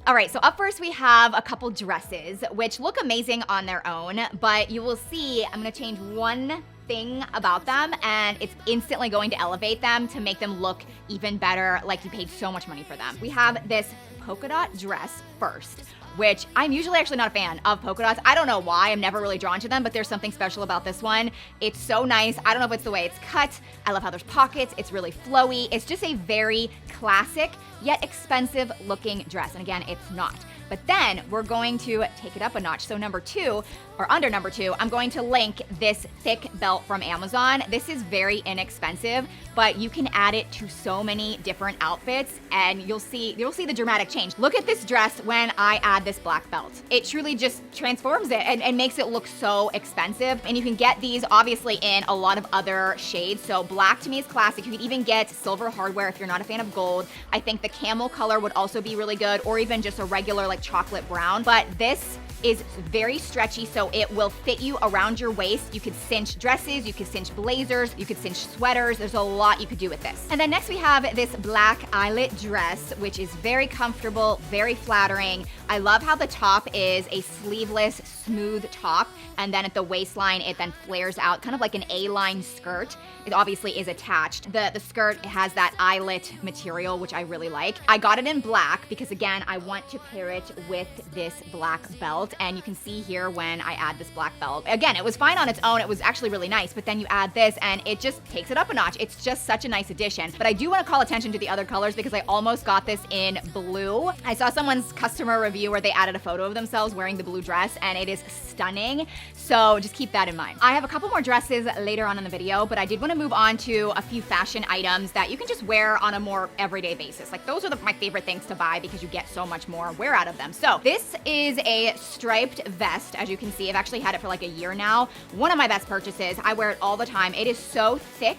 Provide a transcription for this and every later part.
All right, so up first we have a couple dresses, which look amazing on their own, but you will see I'm gonna change one thing about them and it's instantly going to elevate them to make them look even better, like you paid so much money for them. We have this polka dot dress first, which I'm usually actually not a fan of polka dots. I don't know why, I'm never really drawn to them, but there's something special about this one. It's so nice. I don't know if it's the way it's cut. I love how there's pockets. It's really flowy. It's just a very classic yet expensive looking dress. And again, it's not. But then we're going to take it up a notch. So number two, or under number two, I'm going to link this thick belt from Amazon. This is very inexpensive, but you can add it to so many different outfits and you'll see the dramatic change. Look at this dress when I add this black belt. It truly just transforms it and makes it look so expensive. And you can get these obviously in a lot of other shades. So black to me is classic. You can even get silver hardware if you're not a fan of gold. I think the camel color would also be really good, or even just a regular like chocolate brown. But this is very stretchy, so it will fit you around your waist. You could cinch dresses, you could cinch blazers, you could cinch sweaters. There's a lot you could do with this. And then next we have this black eyelet dress, which is very comfortable, very flattering. I love how the top is a sleeveless, smooth top, and then at the waistline, it then flares out, kind of like an A-line skirt. It obviously is attached. The skirt has that eyelet material, which I really like. I got it in black because again, I want to pair it with this black belt. And you can see here when I add this black belt. Again, it was fine on its own. It was actually really nice, but then you add this and it just takes it up a notch. It's just such a nice addition. But I do want to call attention to the other colors because I almost got this in blue. I saw someone's customer review where they added a photo of themselves wearing the blue dress and it is stunning. So just keep that in mind. I have a couple more dresses later on in the video, but I did want to move on to a few fashion items that you can just wear on a more everyday basis. Like those are my favorite things to buy because you get so much more wear out of them. So this is a striped vest. As you can see, I've actually had it for like a year now. One of my best purchases. I wear it all the time. It is so thick,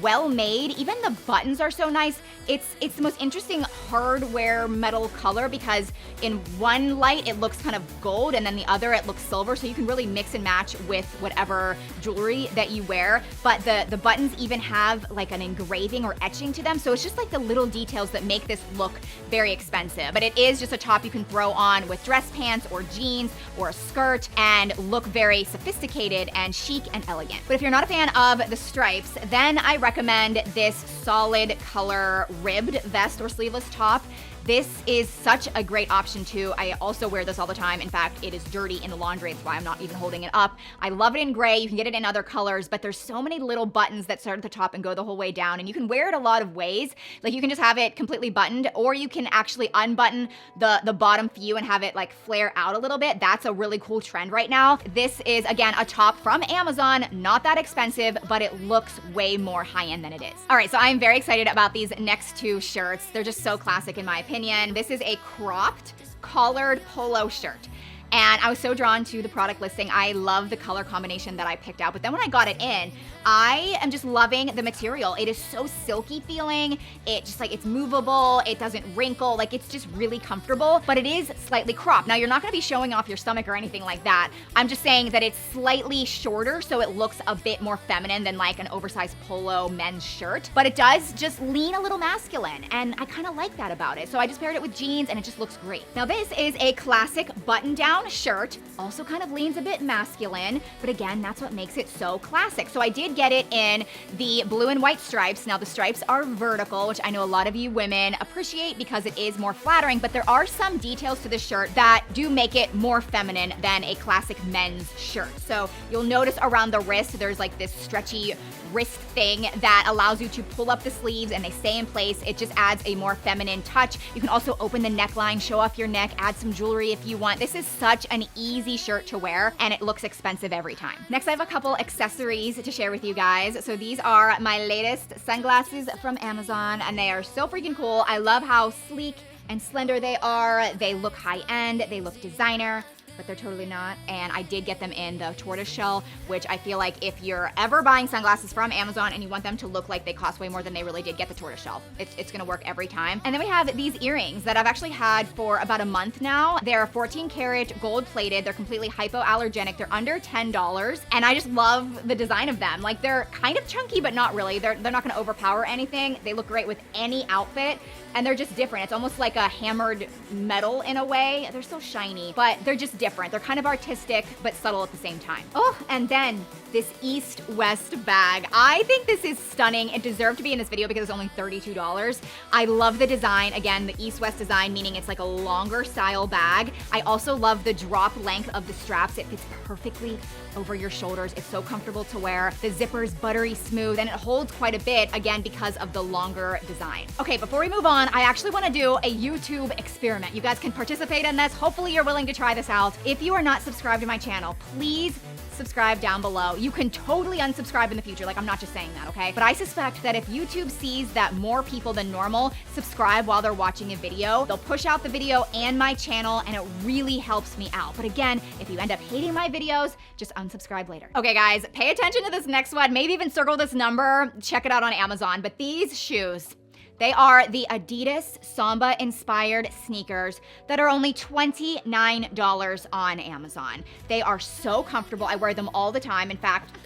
well made. Even the buttons are so nice. It's the most interesting hardware metal color because in one light it looks kind of gold and then the other it looks silver, so you can really mix and match with whatever jewelry that you wear. But the buttons even have like an engraving or etching to them, so it's just like the little details that make this look very expensive. But it is just a top you can throw on with dress pants or jeans or a skirt and look very sophisticated and chic and elegant. But if you're not a fan of the stripes, then I recommend this solid color ribbed vest or sleeveless top. This is such a great option too. I also wear this all the time. In fact, it is dirty in the laundry. That's why I'm not even holding it up. I love it in gray. You can get it in other colors, but there's so many little buttons that start at the top and go the whole way down. And you can wear it a lot of ways. Like you can just have it completely buttoned, or you can actually unbutton the bottom few and have it like flare out a little bit. That's a really cool trend right now. This is again a top from Amazon, not that expensive, but it looks way more high-end than it is. All right, so I'm very excited about these next two shirts. They're just so classic in my opinion. This is a cropped collared polo shirt. And I was so drawn to the product listing. I love the color combination that I picked out. But then when I got it in, I am just loving the material. It is so silky feeling. It just like, it's movable. It doesn't wrinkle. Like it's just really comfortable, but it is slightly cropped. Now you're not gonna be showing off your stomach or anything like that. I'm just saying that it's slightly shorter, so it looks a bit more feminine than like an oversized polo men's shirt. But it does just lean a little masculine. And I kind of like that about it. So I just paired it with jeans and it just looks great. Now this is a classic button down shirt, also kind of leans a bit masculine, but again, that's what makes it so classic. So I did get it in the blue and white stripes. Now the stripes are vertical, which I know a lot of you women appreciate because it is more flattering, but there are some details to this shirt that do make it more feminine than a classic men's shirt. So you'll notice around the wrist, there's like this stretchy wrist thing that allows you to pull up the sleeves and they stay in place. It just adds a more feminine touch. You can also open the neckline, show off your neck, add some jewelry if you want. This is such an easy shirt to wear and it looks expensive every time. Next, I have a couple accessories to share with you guys. So these are my latest sunglasses from Amazon and they are so freaking cool. I love how sleek and slender they are. They look high-end, they look designer. but they're totally not. And I did get them in the tortoise shell, which I feel like if you're ever buying sunglasses from Amazon and you want them to look like they cost way more than they really did, get the tortoise shell. It's gonna work every time. And then we have these earrings that I've actually had for about a month now. They're 14 karat gold plated. They're completely hypoallergenic. They're under $10. And I just love the design of them. Like, they're kind of chunky, but not really. They're not gonna overpower anything. They look great with any outfit. And they're just different. It's almost like a hammered metal in a way. They're so shiny, but they're just different. They're kind of artistic, but subtle at the same time. Oh, and then this East-West bag. I think this is stunning. It deserved to be in this video because it's only $32. I love the design. Again, the East-West design, meaning it's like a longer style bag. I also love the drop length of the straps. It fits perfectly over your shoulders. It's so comfortable to wear. The zipper's buttery smooth, and it holds quite a bit, again, because of the longer design. Okay, before we move on, I actually wanna do a YouTube experiment. You guys can participate in this. Hopefully you're willing to try this out. If you are not subscribed to my channel, please subscribe down below. You can totally unsubscribe in the future. Like, I'm not just saying that, okay? But I suspect that if YouTube sees that more people than normal subscribe while they're watching a video, they'll push out the video and my channel, and it really helps me out. But again, if you end up hating my videos, just unsubscribe later. Okay, guys, pay attention to this next one. Maybe even circle this number. Check it out on Amazon. But these shoes, they are the Adidas Samba-inspired sneakers that are only $29 on Amazon. They are so comfortable. I wear them all the time. In fact,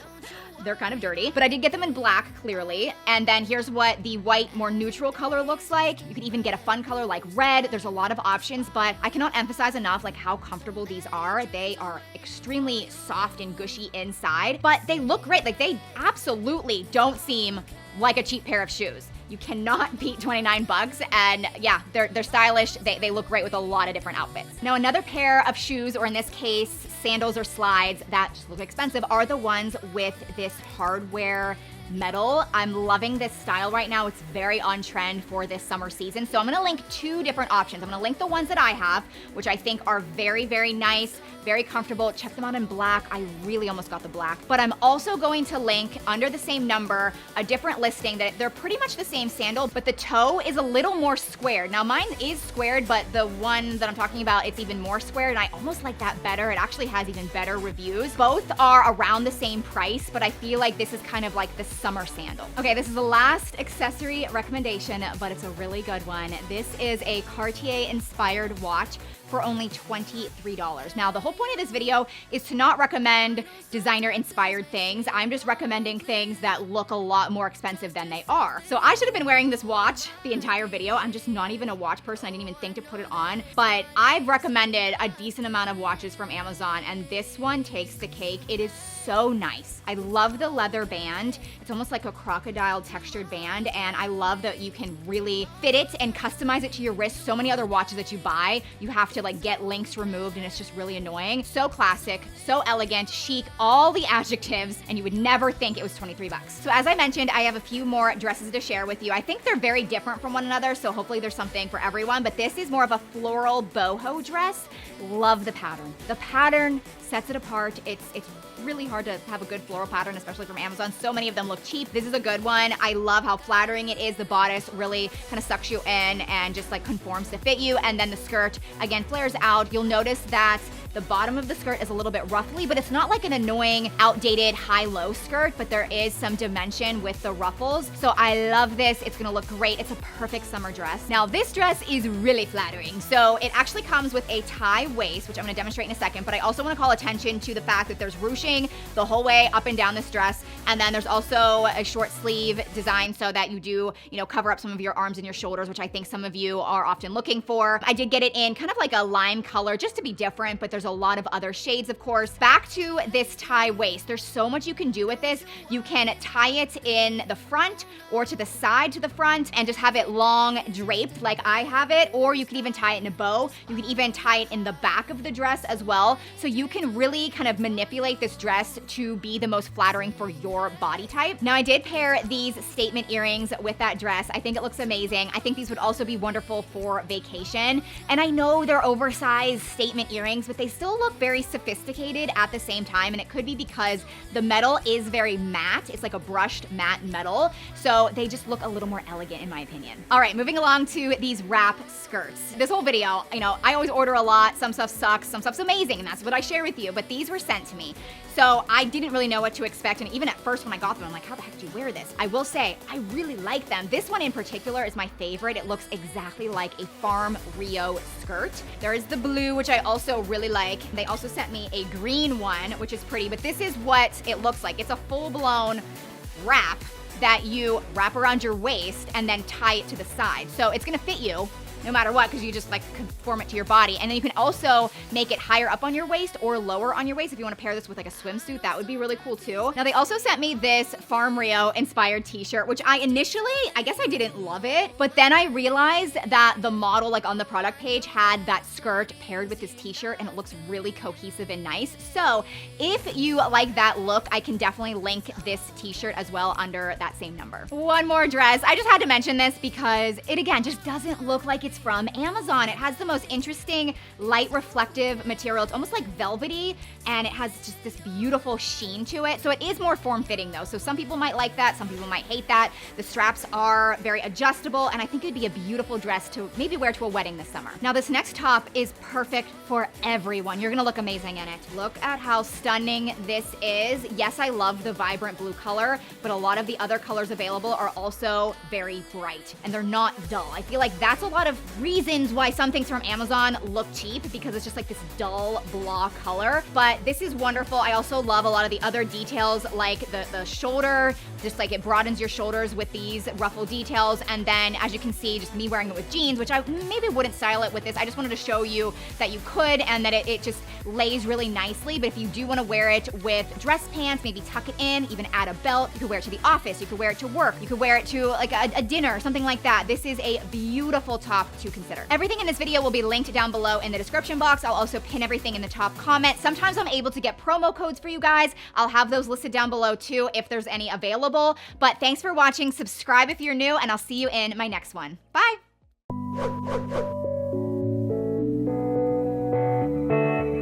they're kind of dirty, but I did get them in black, clearly. And then here's what the white, more neutral color looks like. You could even get a fun color like red. There's a lot of options, but I cannot emphasize enough like how comfortable these are. They are extremely soft and gushy inside, but they look great. Like, they absolutely don't seem like a cheap pair of shoes. You cannot beat 29 bucks, and yeah, they're stylish. They look great with a lot of different outfits. Now, another pair of shoes, or in this case, sandals or slides that just look expensive, are the ones with this hardware metal. I'm loving this style right now. It's very on trend for this summer season. So I'm gonna link two different options. I'm gonna link the ones that I have, which I think are very, very nice, very comfortable. Check them out in black. I really almost got the black. But I'm also going to link under the same number a different listing that they're pretty much the same sandal, but the toe is a little more squared. Now, mine is squared, but the one that I'm talking about, it's even more squared, and I almost like that better. It actually has even better reviews. Both are around the same price, but I feel like this is kind of like the summer sandal. Okay, this is the last accessory recommendation, but it's a really good one. This is a Cartier-inspired watch for only $23. Now, the whole point of this video is to not recommend designer-inspired things. I'm just recommending things that look a lot more expensive than they are. So I should have been wearing this watch the entire video. I'm just not even a watch person. I didn't even think to put it on. But I've recommended a decent amount of watches from Amazon, and this one takes the cake. It is so nice. I love the leather band. It's almost like a crocodile textured band, and I love that you can really fit it and customize it to your wrist. So many other watches that you buy, you have to like get links removed, and it's just really annoying. So classic, so elegant, chic, all the adjectives, and you would never think it was 23 bucks. So as I mentioned, I have a few more dresses to share with you. I think they're very different from one another, so hopefully there's something for everyone, but this is more of a floral boho dress. Love the pattern. The pattern sets it apart. It's really hard to have a good floral pattern, especially from Amazon. So many of them look cheap. This is a good one. I love how flattering it is. The bodice really kind of sucks you in and just like conforms to fit you. And then the skirt, again, flares out. You'll notice that the bottom of the skirt is a little bit ruffly, but it's not like an annoying, outdated, high-low skirt, but there is some dimension with the ruffles. So I love this. It's gonna look great. It's a perfect summer dress. Now, this dress is really flattering. So it actually comes with a tie waist, which I'm gonna demonstrate in a second, but I also wanna call attention to the fact that there's ruching the whole way up and down this dress. And then there's also a short sleeve design so that you do, cover up some of your arms and your shoulders, which I think some of you are often looking for. I did get it in kind of like a lime color just to be different, but there's a lot of other shades, of course. Back to this tie waist. There's so much you can do with this. You can tie it in the front or to the side to the front and just have it long draped like I have it, or you can even tie it in a bow. You can even tie it in the back of the dress as well. So you can really kind of manipulate this dress to be the most flattering for your body type. Now, I did pair these statement earrings with that dress. I think it looks amazing. I think these would also be wonderful for vacation. And I know they're oversized statement earrings, but they still look very sophisticated at the same time, and it could be because the metal is very matte. It's like a brushed matte metal, so they just look a little more elegant in my opinion. All right, moving along to these wrap skirts. This whole video, I always order a lot. Some stuff sucks, some stuff's amazing, and that's what I share with you, but these were sent to me. So I didn't really know what to expect, and even at first when I got them, I'm like, how the heck did you wear this? I will say, I really like them. This one in particular is my favorite. It looks exactly like a Farm Rio skirt. There is the blue, which I also really like. They also sent me a green one, which is pretty, but this is what it looks like. It's a full-blown wrap that you wrap around your waist and then tie it to the side. So it's gonna fit you no matter what, because you just like conform it to your body. And then you can also make it higher up on your waist or lower on your waist if you want to pair this with like a swimsuit. That would be really cool too. Now they also sent me this Farm Rio inspired t-shirt, which I guess I didn't love it, but then I realized that the model like on the product page had that skirt paired with this t-shirt, and it looks really cohesive and nice. So if you like that look, I can definitely link this t-shirt as well under that same number. One more dress. I just had to mention this because it again just doesn't look like it's from Amazon. It has the most interesting light reflective material. It's almost like velvety, and it has just this beautiful sheen to it. So it is more form-fitting though. So some people might like that, some people might hate that. The straps are very adjustable, and I think it'd be a beautiful dress to maybe wear to a wedding this summer. Now this next top is perfect for everyone. You're gonna look amazing in it. Look at how stunning this is. Yes, I love the vibrant blue color, but a lot of the other colors available are also very bright, and they're not dull. I feel like that's a lot of reasons why some things from Amazon look cheap, because it's just like this dull blah color, but this is wonderful. I also love a lot of the other details, like the shoulder, just like it broadens your shoulders with these ruffle details, and then as you can see, just me wearing it with jeans, which I maybe wouldn't style it with this. I just wanted to show you that you could, and that it just lays really nicely. But if you do want to wear it with dress pants, maybe tuck it in, even add a belt, you could wear it to the office, you could wear it to work, you could wear it to like a dinner, something like that. This is a beautiful top to consider. Everything in this video will be linked down below in the description box. I'll also pin everything in the top comment. Sometimes I'm able to get promo codes for you guys. I'll have those listed down below too if there's any available. But thanks for watching. Subscribe if you're new, and I'll see you in my next one. Bye.